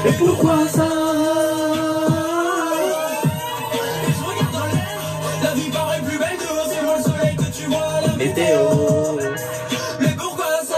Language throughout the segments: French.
Mais pourquoi ça? Météo. Mais pourquoi ça?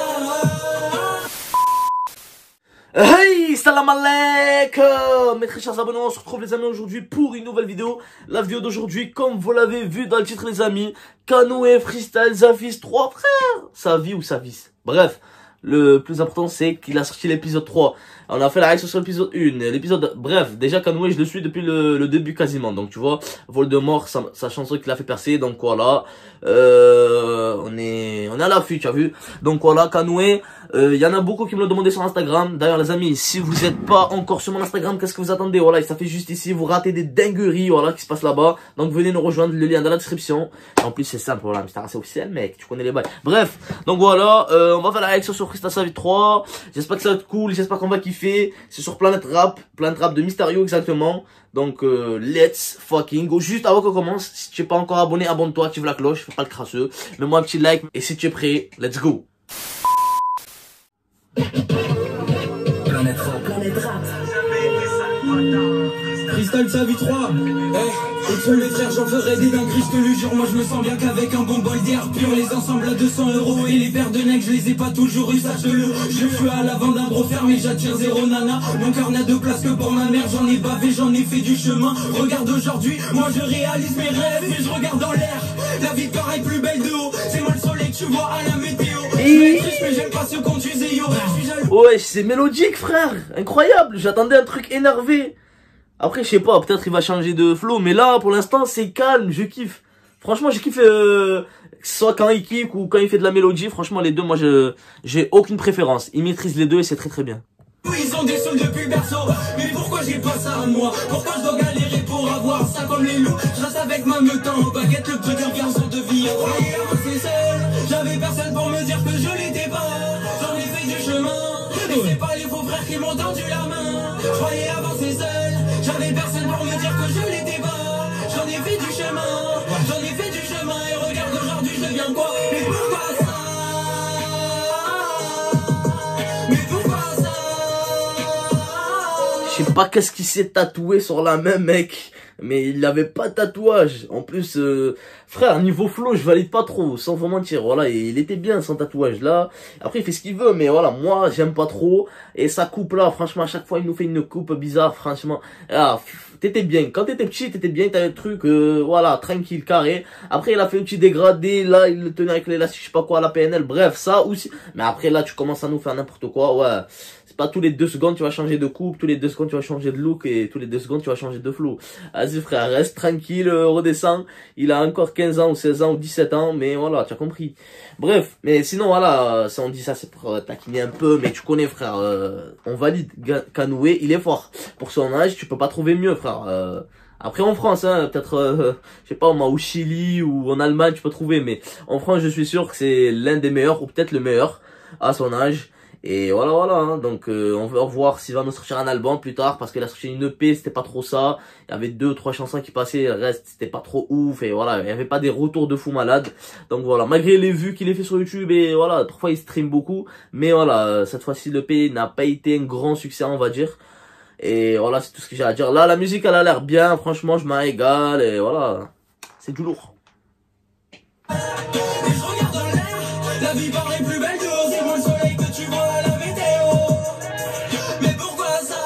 Hey, salam alaikum. Mes très chers abonnés, on se retrouve les amis aujourd'hui pour une nouvelle vidéo. La vidéo d'aujourd'hui, comme vous l'avez vu dans le titre les amis, Canoë, Freestyle, Zavis, 3 frères. Savi ou Savis. Bref, le plus important c'est qu'il a sorti l'épisode 3. On a fait la réaction sur l'épisode 1. L'épisode, bref, déjà Canoë, je le suis depuis le début quasiment. Donc tu vois, Voldemort, sa chanson qui l'a fait percer. Donc voilà, on est à l'affût, tu as vu. Donc voilà, Canoë, y en a beaucoup qui me l'ont demandé sur Instagram. D'ailleurs les amis, si vous n'êtes pas encore sur mon Instagram, qu'est-ce que vous attendez? Voilà, ça fait juste ici, vous ratez des dingueries, voilà, qui se passent là-bas. Donc venez nous rejoindre, le lien dans la description. En plus c'est simple, voilà, c'est assez officiel, mec, tu connais les bails. Bref, donc voilà, on va faire la réaction sur Freestyle Zavis 3. J'espère que ça va être cool, j'espère qu'on va kiffer. C'est sur Planet Rap de Mysterio exactement. Donc let's fucking go. Juste avant qu'on commence, si tu n'es pas encore abonné, abonne-toi, active la cloche, fais pas le crasseux, mets-moi un petit like et si tu es prêt, let's go. Planet Rap. Freestyle Zavis 3. Et tous les frères, j'en ferai des dingueries, je te le jure. Moi je me sens bien qu'avec un bon bol d'air pur. Les ensembles à 200 € et les paires de necks, je les ai pas toujours eu, sache-le. Je suis à l'avant d'un gros fer, mais j'attire zéro nana. Mon cœur n'a de place que pour ma mère, j'en ai bavé, j'en ai fait du chemin. Regarde aujourd'hui, moi je réalise mes rêves et je regarde dans l'air. La vie paraît plus belle de haut, c'est moi le soleil que tu vois à la météo. Je suis triste mais j'aime pas ceux qu'on tue zéro. Ouais, c'est mélodique frère, incroyable, j'attendais un truc énervé. Après, je sais pas, peut-être il va changer de flow, mais là, pour l'instant, c'est calme, je kiffe. Franchement, je kiffe, soit quand il kick ou quand il fait de la mélodie, franchement, les deux, moi, j'ai aucune préférence. Il maîtrise les deux et c'est très très bien. Ils ont des saules depuis le berceau, mais pourquoi j'ai pas ça à moi? Pourquoi je dois galérer pour avoir ça comme les loups? Je reste avec ma meute en baguette, le petit garçon de vie. C'est seul, j'avais personne pour me dire que je l'étais pas. J'en ai fait du chemin, et c'est pas les faux frères qui m'ont tendu la main. Je croyais avancer seul, j'avais personne pour me dire que je l'étais pas. J'en ai fait du chemin, et regarde aujourd'hui je deviens quoi? Mais pourquoi ça? Mais pourquoi ça? Je sais pas qu'est-ce qu'il s'est tatoué sur la main, mec. Mais il avait pas de tatouage. En plus, frère, niveau flow, je valide pas trop, sans vous mentir. Voilà, et il était bien sans tatouage là. Après, il fait ce qu'il veut, mais voilà, moi, j'aime pas trop. Et sa coupe là, franchement, à chaque fois, il nous fait une coupe bizarre, franchement. Ah, t'étais bien. Quand t'étais petit, t'étais bien, t'avais le truc, voilà, tranquille, carré. Après, il a fait un petit dégradé, là, il le tenait avec l'élastique, je sais pas quoi, à la PNL. Bref, ça aussi. Mais après, là, tu commences à nous faire n'importe quoi, ouais. C'est pas tous les 2 secondes tu vas changer de coupe, tous les 2 secondes tu vas changer de look et tous les 2 secondes tu vas changer de flow. Vas-y frère, reste tranquille, redescends. Il a encore 15 ans ou 16 ans ou 17 ans, mais voilà, tu as compris. Bref, mais sinon voilà, si on dit ça c'est pour taquiner un peu, mais tu connais frère, on valide. Canoë, il est fort. Pour son âge, tu peux pas trouver mieux frère. Après en France, hein, peut-être, je sais pas, au Chili ou en Allemagne tu peux trouver, mais en France je suis sûr que c'est l'un des meilleurs ou peut-être le meilleur à son âge. Et voilà, hein. Donc on va voir s'il va nous sortir un album plus tard, parce qu'il a sorti une EP, c'était pas trop ça. Il y avait 2-3 chansons qui passaient, le reste c'était pas trop ouf, et voilà, il y avait pas des retours de fou malade. Donc voilà, malgré les vues qu'il a fait sur YouTube, et voilà, parfois il stream beaucoup, mais voilà, cette fois-ci l'EP n'a pas été un grand succès, on va dire. Et voilà, c'est tout ce que j'ai à dire. Là, la musique elle a l'air bien, franchement je m'en régale, et voilà, c'est du lourd. Je regarde dans l'air, la vie paraît plus belle de haut, c'est moi le soleil que tu vois à la météo. Mais pourquoi ça?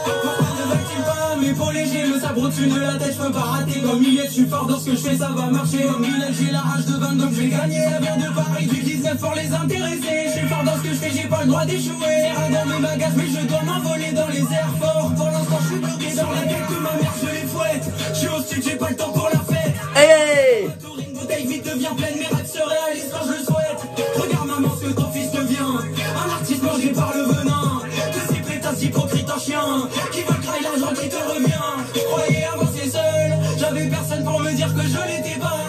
Pourquoi ne va-t-il pas m'épauler? J'ai le sabre au-dessus de la tête, je peux pas rater. Comme Millet, je suis fort dans ce que je fais, ça va marcher. Comme Millet, j'ai la rage de 20, donc je vais gagner. Elle vient de Paris, du 19 pour les intéresser. Je suis fort dans ce que je fais, j'ai pas le droit d'échouer. J'ai rien dans mes bagages, mais je dois m'envoler dans les airs forts. Pour l'instant, je suis bloqué dans la tête de ma mère, je les fouette. Je suis au sud, j'ai pas le temps pour la fête. Hey! Bouteille vite devient pleine, mes rêves se réalisent quand je le souhaite. Regarde maman ce que ton fils devient, un artiste mangé par le venin. Tous ces pétasses hypocrites en chien, qui veulent trahir l'argent qui te revient. Je croyais avancer seul, j'avais personne pour me dire que je l'étais pas.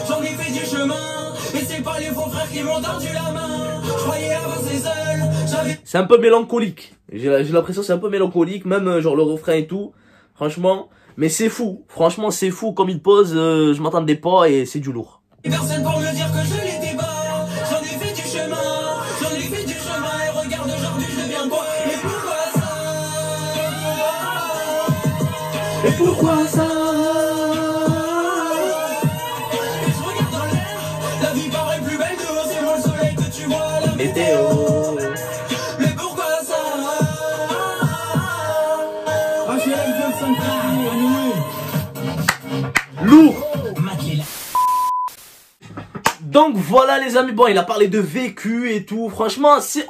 J'en ai fait du chemin, et c'est pas les faux frères qui m'ont tendu la main. Je croyais avancer seul, j'avais... C'est un peu mélancolique. J'ai l'impression que c'est un peu mélancolique, même genre le refrain et tout. Franchement, mais c'est fou. Franchement, c'est fou comme il pose. Je m'attendais pas et c'est du lourd. Personne pour me dire que je l'étais pas. J'en ai fait du chemin, et regarde aujourd'hui je deviens quoi? Mais pourquoi ça? pourquoi ça? Et je regarde dans l'air, la vie paraît plus belle dehors, c'est moi le soleil que tu vois à la météo. Mais pourquoi ça? Lourd. Donc voilà les amis, bon il a parlé de vécu et tout, franchement c'est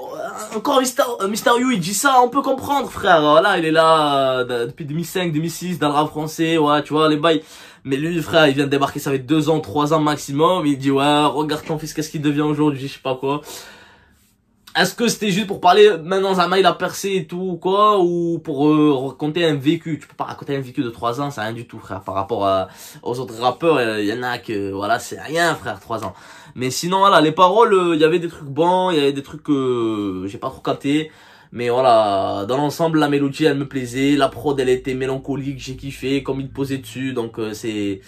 encore Mister You il dit ça, on peut comprendre frère, voilà il est là depuis 2005, 2006 dans le rap français, ouais tu vois les bails, mais lui frère il vient de débarquer, ça fait 2 ans, 3 ans maximum, il dit ouais regarde ton fils qu'est-ce qu'il devient aujourd'hui, je sais pas quoi. Est-ce que c'était juste pour parler maintenant Zama il a percé et tout quoi, ou pour raconter un vécu? Tu peux pas raconter un vécu de 3 ans, c'est rien du tout frère, par rapport aux autres rappeurs, il y en a que voilà c'est rien frère 3 ans. Mais sinon voilà les paroles, il y avait des trucs bons, il y avait des trucs que j'ai pas trop capté. Mais voilà, dans l'ensemble la mélodie elle me plaisait, la prod elle était mélancolique, j'ai kiffé comme il posait dessus, donc c'est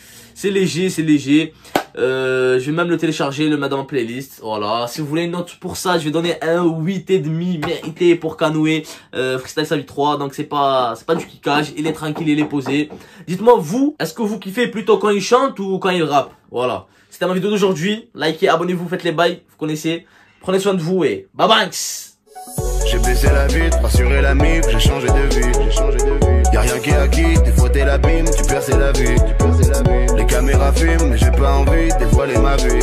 léger, c'est léger. Je vais même le télécharger, le mettre dans ma playlist. Voilà, si vous voulez une note pour ça, je vais donner un 8,5 mérité pour Kanoué. Freestyle sa vie 3, donc c'est pas du kickage, il est tranquille, il est posé. Dites-moi vous, est-ce que vous kiffez plutôt quand il chante ou quand il rappe? Voilà, c'était ma vidéo d'aujourd'hui. Likez, abonnez-vous, faites les bails, vous connaissez. Prenez soin de vous et bye bye. J'ai baissé la vitre, rassuré l'ami, j'ai changé de vie, Y'a rien qui est acquis, des fois t'es l'abîme, tu perds la vie. Les caméras filment, mais j'ai pas envie de dévoiler ma vie.